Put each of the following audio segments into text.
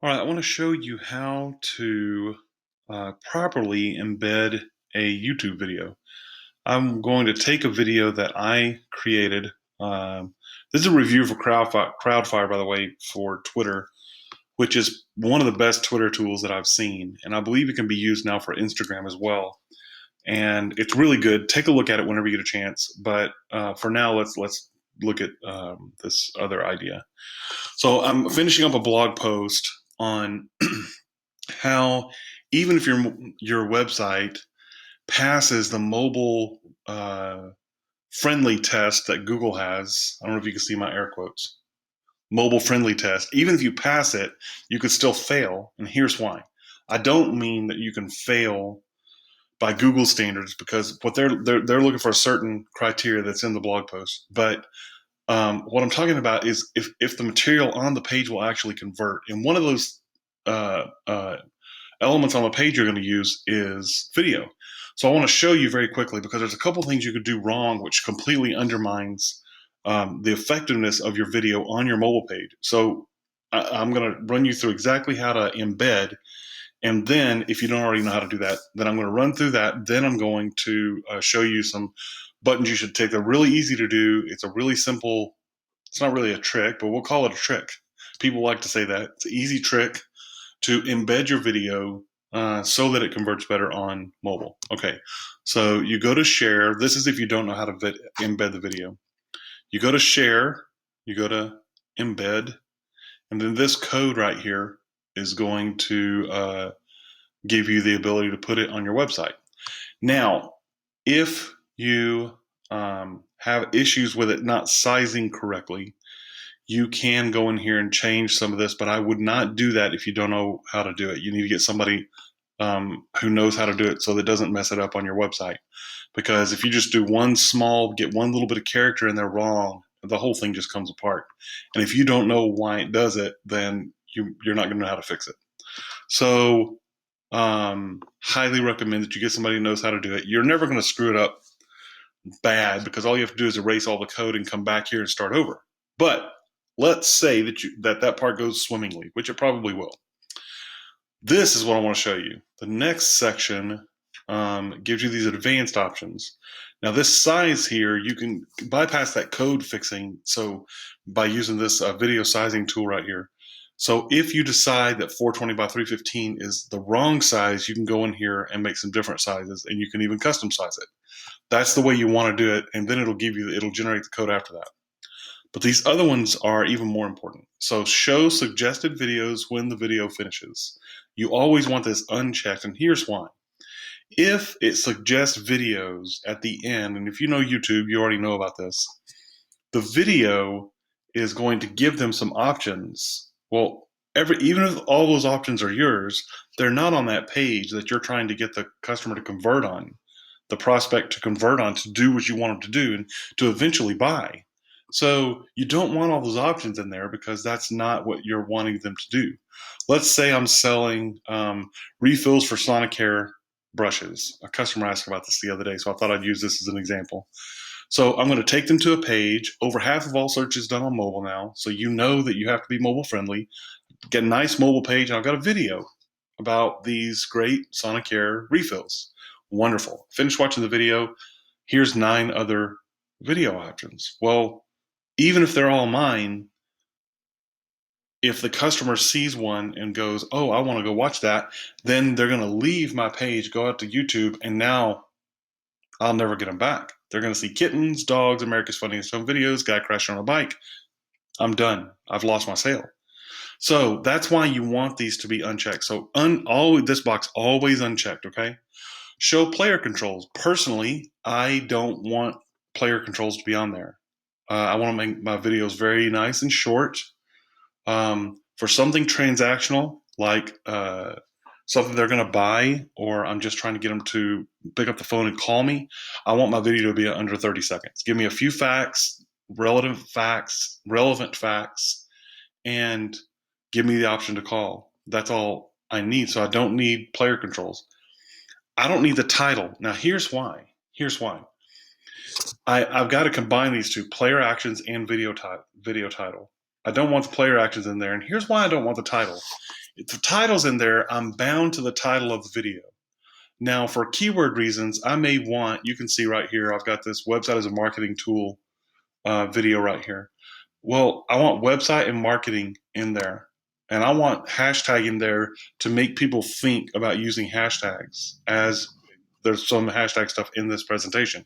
All right, I want to show you how to properly embed a YouTube video. I'm going to take a video that I created. Um, this is a review for Crowdfire, by the way, for Twitter, which is one of the best Twitter tools that I've seen, and I believe it can be used now for Instagram as well. And it's really good. Take a look at it whenever you get a chance. But for now, let's look at this other idea. So I'm finishing up a blog post on how even if your website passes the mobile friendly test that Google has, I don't know if you can see my air quotes, mobile friendly test, even if you pass it, you could still fail. And here's why. I don't mean that you can fail by Google standards because what they're looking for a certain criteria that's in the blog post. But what I'm talking about is if the material on the page will actually convert. And one of those uh, uh, elements on the page you're going to use is video. So I want to show you very quickly because there's a couple things you could do wrong, which completely undermines the effectiveness of your video on your mobile page. So I'm going to run you through exactly how to embed. And then if you don't already know how to do that, then I'm going to run through that. Then I'm going to show you some buttons you should take. They're really easy to do. It's a really simple, it's not really a trick, but we'll call it a trick. People like to say that. It's an easy trick to embed your video so that it converts better on mobile. Okay, so you go to share. This is if you don't know how to embed the video. You go to share, you go to embed, and then this code right here is going to give you the ability to put it on your website. Now, if you have issues with it not sizing correctly, you can go in here and change some of this, but I would not do that if you don't know how to do it. You need to get somebody who knows how to do it so that it doesn't mess it up on your website. Because if you just do get one little bit of character in there wrong, the whole thing just comes apart. And if you don't know why it does it, then you're not going to know how to fix it. So, highly recommend that you get somebody who knows how to do it. You're never going to screw it up bad because all you have to do is erase all the code and come back here and start over. But let's say that part goes swimmingly, which it probably will. This is what I want to show you. The next section gives you these advanced options. Now this size here, you can bypass that code fixing. So by using this video sizing tool right here. So if you decide that 420 by 315 is the wrong size, you can go in here and make some different sizes, and you can even custom size it. That's the way you want to do it, and then it'll generate the code after that. But these other ones are even more important. So show suggested videos when the video finishes. You always want this unchecked, and here's why. If it suggests videos at the end, and if you know YouTube, you already know about this, the video is going to give them some options. Well, even if all those options are yours, they're not on that page that you're trying to get the customer to convert on, the prospect to convert on, to do what you want them to do and to eventually buy. So you don't want all those options in there because that's not what you're wanting them to do. Let's say I'm selling refills for Sonicare brushes. A customer asked about this the other day, so I thought I'd use this as an example. So I'm going to take them to a page. Over half of all search is done on mobile now, so you know that you have to be mobile friendly. Get a nice mobile page, and I've got a video about these great Sonicare refills. Wonderful. Finish watching the video. Here's 9 other video options. Well, even if they're all mine, if the customer sees one and goes, oh, I want to go watch that, then they're going to leave my page, go out to YouTube, and now I'll never get them back. They're going to see kittens, dogs, America's Funniest Home Videos, guy crashing on a bike. I'm done. I've lost my sale. So that's why you want these to be unchecked. So this box always unchecked, okay? Show player controls. Personally, I don't want player controls to be on there. I want to make my videos very nice and short. For something transactional, like something they're going to buy, or I'm just trying to get them to pick up the phone and call me, I want my video to be under 30 seconds. Give me a few facts, relevant facts, and give me the option to call. That's all I need. So I don't need player controls. I don't need the title. Now here's why. I've got to combine these two, player actions and video title. I don't want the player actions in there, and here's why I don't want the title. If the title's in there, I'm bound to the title of the video. Now, for keyword reasons, I may want, you can see right here, I've got this website as a marketing tool video right here. Well, I want website and marketing in there. And I want hashtag in there to make people think about using hashtags, as there's some hashtag stuff in this presentation.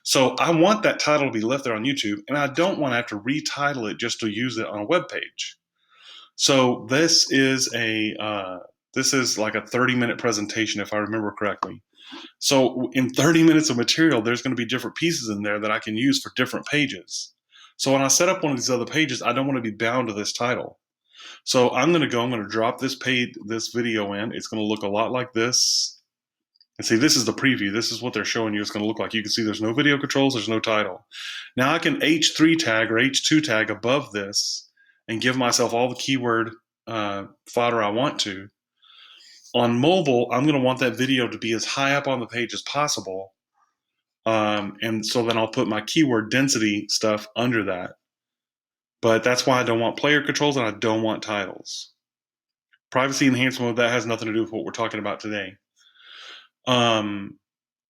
So I want that title to be left there on YouTube, and I don't want to have to retitle it just to use it on a web page. So this is like a 30-minute presentation, if I remember correctly. So in 30 minutes of material, there's going to be different pieces in there that I can use for different pages. So when I set up one of these other pages, I don't want to be bound to this title. So I'm going to drop this video in. It's going to look a lot like this. And see, this is the preview. This is what they're showing you it's going to look like. You can see there's no video controls, there's no title. Now I can H3 tag or H2 tag above this and give myself all the keyword fodder I want to. On mobile, I'm going to want that video to be as high up on the page as possible. And so then I'll put my keyword density stuff under that. But that's why I don't want player controls and I don't want titles. Privacy enhancement, that has nothing to do with what we're talking about today.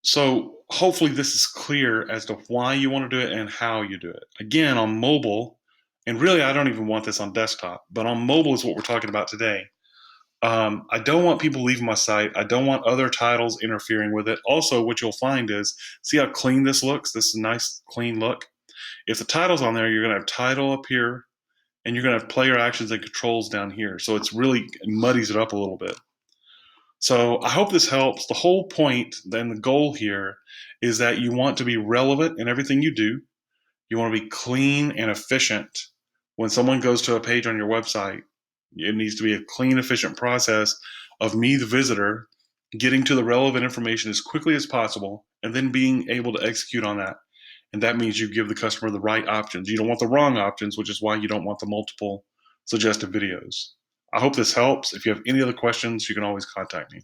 So hopefully this is clear as to why you want to do it and how you do it. Again, on mobile, and really I don't even want this on desktop, but on mobile is what we're talking about today. I don't want people leaving my site. I don't want other titles interfering with it. Also, what you'll find is, see how clean this looks? This is a nice, clean look. If the title's on there, you're going to have title up here, and you're going to have player actions and controls down here. So it's really muddies it up a little bit. So I hope this helps. The whole point and the goal here is that you want to be relevant in everything you do. You want to be clean and efficient. When someone goes to a page on your website, it needs to be a clean, efficient process of me, the visitor, getting to the relevant information as quickly as possible and then being able to execute on that. And that means you give the customer the right options. You don't want the wrong options, which is why you don't want the multiple suggested videos. I hope this helps. If you have any other questions, you can always contact me.